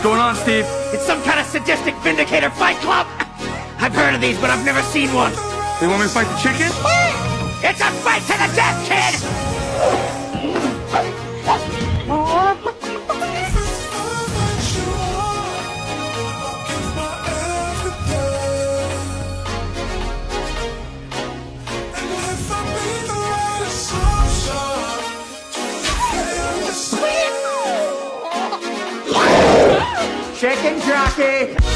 going on, Steve? It's some kind of sadistic Vindicator fight club. I've heard of these, but I've never seen one. They want me to fight the chicken? It's a fight to the death, kid! Chicken Jockey!